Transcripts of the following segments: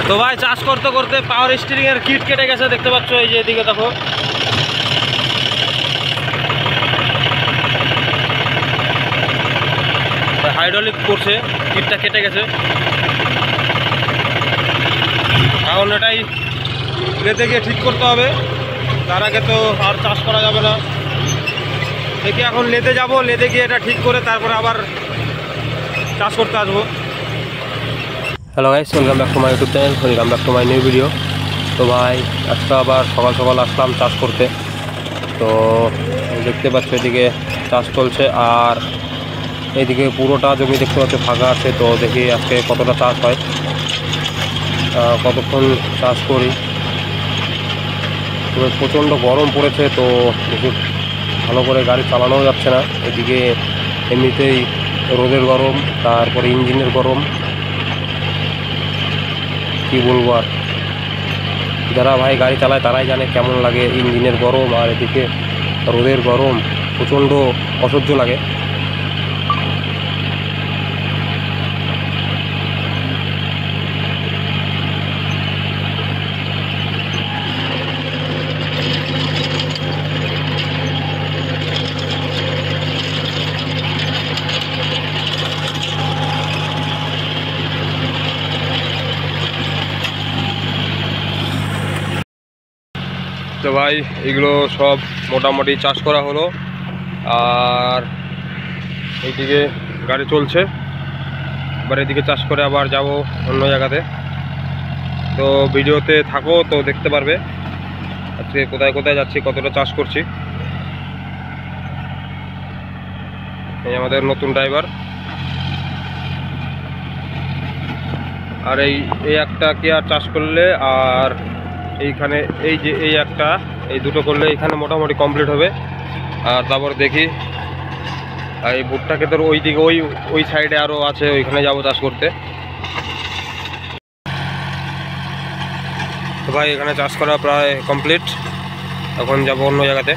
তো ভাই চাষ করতে করতে পাওয়ার স্টিয়ারিং এর কিট কেটে গেছে, দেখতে পাচ্ছ এই যে এদিকে দেখো। হাইড্রোলিক করছে, কিটটা কেটে গেছে। এখন এটাই লেদে গিয়ে ঠিক করতে হবে, তার আগে তো আর চাষ করা যাবে না। দেখি এখন লেদে যাব, লেদে গিয়ে এটা ঠিক করে তারপরে আবার চাষ করতে আসবো। Hello guys, welcome back to my YouTube channel, welcome back to my new video. তো ভাই আজকে আবার সকাল সকাল আসলাম চাষ করতে। তো দেখতে পাচ্ছ এদিকে চাষ চলছে, আর এইদিকে পুরোটা জমি দেখতে পাচ্ছ ফাঁকা আছে। তো দেখি আজকে কতটা চাষ হয়, কতক্ষণ চাষ করি। তবে প্রচণ্ড গরম পড়েছে, তো দেখি ভালো করে গাড়ি চালানোও যাচ্ছে না। এদিকে এমনিতেই রোদের গরম, তারপরে ইঞ্জিনের গরম, কি বলবো আর। যারা ভাই গাড়ি চালায় তারাই জানে কেমন লাগে ইঞ্জিনের গরম, আর এদিকে রোদের গরম প্রচণ্ড অসহ্য লাগে। তো ভাই এগুলো সব মোটামুটি চাষ করা হলো, আর এইদিকে গাড়ি চলছে। এবার এদিকে চাষ করে আবার যাব অন্য জায়গাতে। তো ভিডিওতে থাকো, তো দেখতে পারবে আজকে কোথায় কোথায় যাচ্ছি, কতটা চাষ করছি। এই আমাদের নতুন ড্রাইভার। আর এই একটা কি আর চাষ করলে, আর এইখানে এই যে এই দুটো করলে এখানে মোটামুটি কমপ্লিট হবে। আর তারপর দেখি আর এই ভুট্টাকে তোর ওই দিকে ওই সাইডে আরও আছে, ওইখানে যাবো চাষ করতে। তো ভাই এখানে চাষ করা প্রায় কমপ্লিট, এখন যাব অন্য জায়গাতে।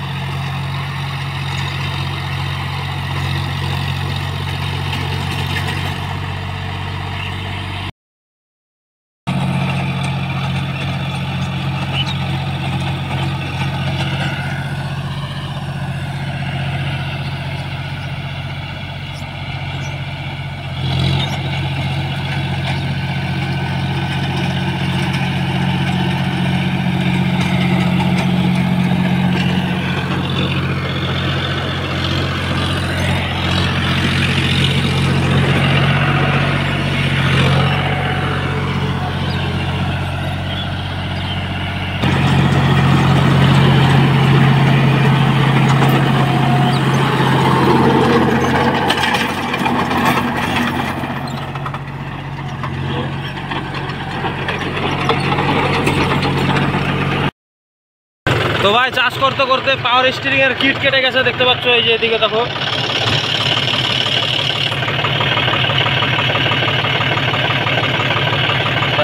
তো ভাই চাষ করতে করতে পাওয়ার স্টিয়ারিং এর কিট কেটে গেছে, দেখতে পাচ্ছ এই যে এদিকে দেখো।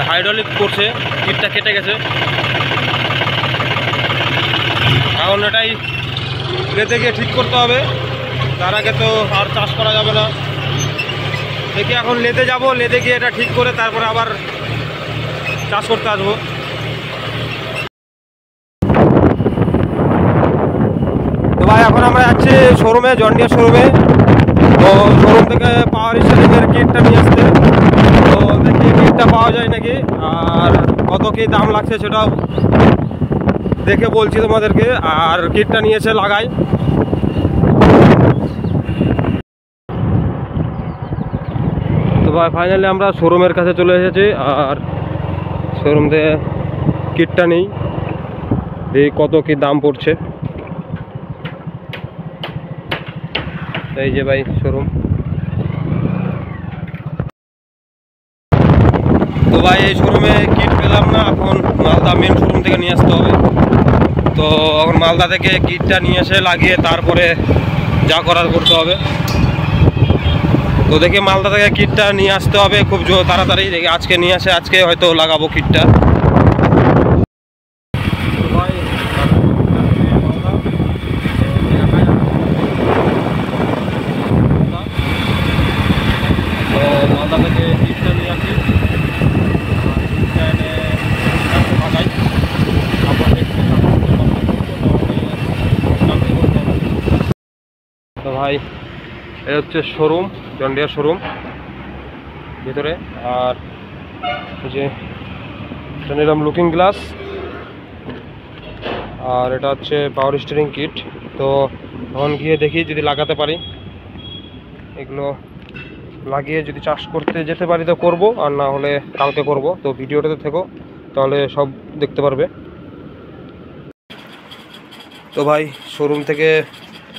হাইড্রোলিক করছে, কিটটা কেটে গেছে। এখন এটাই লেদে গিয়ে ঠিক করতে হবে, তার আগে তো আর চাষ করা যাবে না। দেখি এখন লেদে যাব, লেদে গিয়ে এটা ঠিক করে তারপরে আবার চাষ করতে আসবো। ভাই এখন আমরা যাচ্ছি শোরুমে, জন্ডিয়ার শোরুমে। তো শোরুম থেকে পাওয়ার স্টিয়ারিংয়ের কিটটা নিয়ে আসতে। তো দেখি কিটটা পাওয়া যায় নাকি, আর কত কি দাম লাগছে সেটাও দেখে বলছি তোমাদেরকে। আর কিটটা নিয়েছে লাগাই। তো ভাই ফাইনালি আমরা শোরুমের কাছে চলে এসেছি, আর শোরুম থেকে কিটটা নেই, দেখি কত কি দাম পড়ছে। এই যে ভাই শোরুম। তো ভাই এই শোরুমে কিট পেলাম না, এখন মালদা মেন শোরুম থেকে নিয়ে আসতে হবে। তো এখন মালদা থেকে কিটটা নিয়ে এসে লাগিয়ে তারপরে যা করার করতে হবে। তো দেখি মালদা থেকে কিটটা নিয়ে আসতে হবে খুব তাড়াতাড়ি। দেখি আজকে নিয়ে আসে, আজকে হয়তো লাগাবো কিটটা। মালদা থেকে কিটটা নিয়ে আসি, কিটটা এনে এটা হচ্ছে শোরুম, জন ডিয়ার শোরুম ভিতরে। আর এই যে এটা নিলাম লুকিং গ্লাস, আর এটা হচ্ছে পাওয়ার স্টিয়ারিং কিট। তো এখন গিয়ে দেখি যদি লাগাতে পারি, এগুলো লাগিয়ে যদি চাষ করতে যেতে পারি তো করব, আর না হলে কালকে করব। তো ভিডিওটাতে থেকো, তাহলে সব দেখতে পারবে। তো ভাই শোরুম থেকে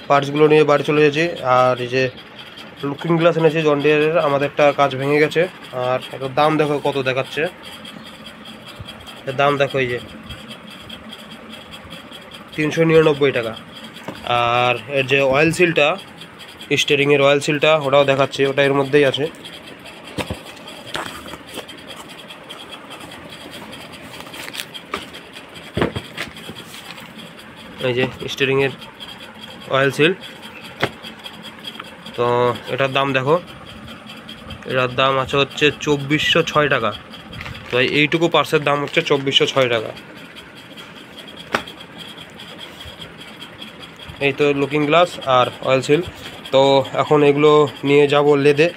পার্টসগুলো নিয়ে বাড়ি চলে গেছি। আর এই যে লুকিং গ্লাস এনেছি জন ডিয়ারের, আমাদেরটা কাজ ভেঙে গেছে। আর এটার দাম দেখো কত দেখাচ্ছে, এর দাম দেখো এই যে 399 টাকা। আর এর যে অয়েল সিলটা, স্টিয়ারিংয়ের অয়েল সিলটা, ওটাও দেখাচ্ছে, ওটা এর মধ্যেই আছে। এই যে স্টিয়ারিংয়ের অয়েল সিল। তো এটার দাম দেখো, এটার দাম আছে হচ্ছে 2406 টাকা। তো এইটুকু পার্সের দাম হচ্ছে 2406 টাকা। এই তো লুকিং গ্লাস আর অয়েল সিল। তো এখন এগুলো নিয়ে যাব লেদে,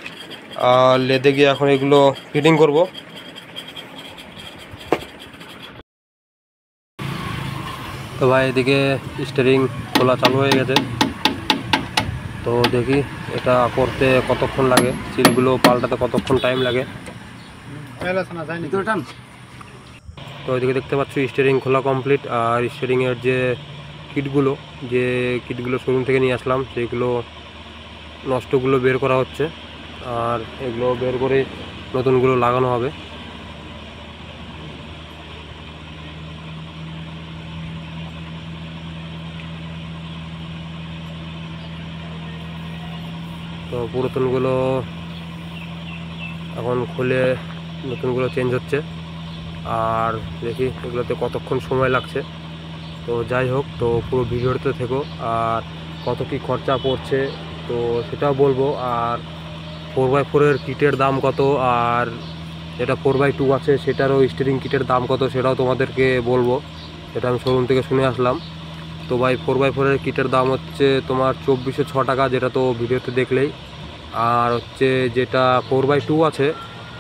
আর লেদে গিয়ে এখন এগুলো ফিটিং করব। তো ভাই এদিকে স্টিয়ারিং খোলা চালু হয়ে গেছে। তো দেখি এটা করতে কতক্ষণ লাগে, সিলগুলো পাল্টাতে কতক্ষণ টাইম লাগে। তো এদিকে দেখতে পাচ্ছি স্টিয়ারিং খোলা কমপ্লিট। আর স্টিয়ারিংয়ের যে কিটগুলো শোরুম থেকে নিয়ে আসলাম, সেইগুলো নষ্টগুলো বের করা হচ্ছে। আর এগুলো বের করে নতুনগুলো লাগানো হবে। তো পুরাতনগুলো এখন খুলে নতুনগুলো চেঞ্জ হচ্ছে। আর দেখি এগুলোতে কতক্ষণ সময় লাগছে। তো যাই হোক, তো পুরো ভিডিওতে থেকো। আর কত কি খরচা পড়ছে তো সেটাও বলবো। আর 4x4-এর কিটের দাম কত, আর যেটা 4x2 আছে সেটারও স্টিয়ারিং কিটের দাম কত, সেটাও তোমাদেরকে বলবো। এটা আমি শোরুম থেকে শুনে আসলাম। তো ভাই 4x4-এর কিটের দাম হচ্ছে তোমার 2406 টাকা, যেটা তো ভিডিওতে দেখলেই। আর হচ্ছে যেটা 4x2 আছে,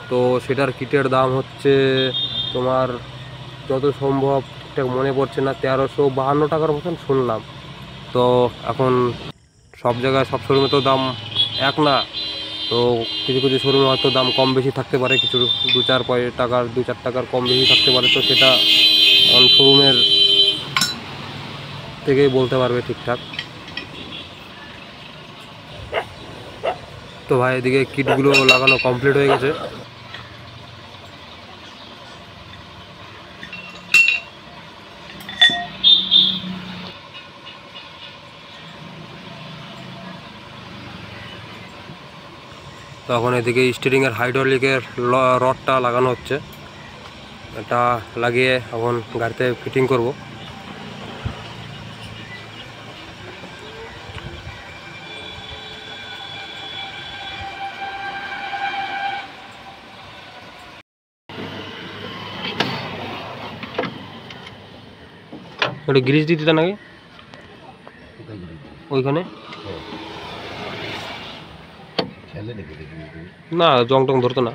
তো সেটার কিটের দাম হচ্ছে তোমার যত সম্ভব ঠিকঠাক মনে পড়ছে না, 1352 টাকার মতন শুনলাম। তো এখন সব জায়গায় সব শোরুমে তো দাম এক না। তো কিছু কিছু শোরুমে হয়তো দাম কম বেশি থাকতে পারে, কিছু 2-4 টাকার কম বেশি থাকতে পারে। তো সেটা এখন শোরুমের থেকেই বলতে পারবে ঠিকঠাক। তো ভাই এদিকে কিটগুলো লাগানো কমপ্লিট হয়ে গেছে। তখন এদিকে স্টিয়ারিংয়ের হাইড্রোলিকের রডটা লাগানো হচ্ছে। এটা লাগিয়ে এখন গাড়িতে ফিটিং করব। ওটা গ্রিজ দিতে তা নাকি ওইখানে? না, জং টং ধরতো না।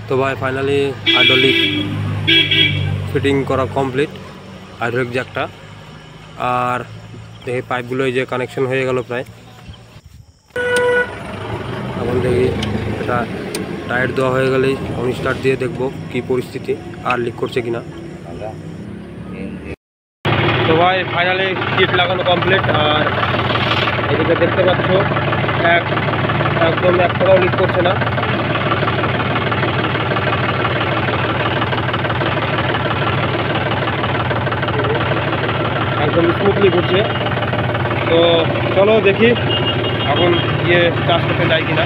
তো ভাই ফাইনালি হাইড্রোলিক ফিটিং করা কমপ্লিট, হাইড্রোলিক জ্যাকটা। আর দেখি পাইপগুলো এই যে কানেকশন হয়ে গেল প্রায়। এখন দেখি এটা টায়ার দেওয়া হয়ে গেলেই অন স্টার্ট দিয়ে দেখবো কি পরিস্থিতি, আর লিক করছে কিনা। তো ভাই ফাইনালি কিট লাগানো কমপ্লিট। আর এদিকে দেখতে পাচ্ছ একদম এক টাকাও লিক করছে না। একদম স্মুথলি ঘুরছে। তো চলো দেখি এখন চাষ করতে যাই কিনা।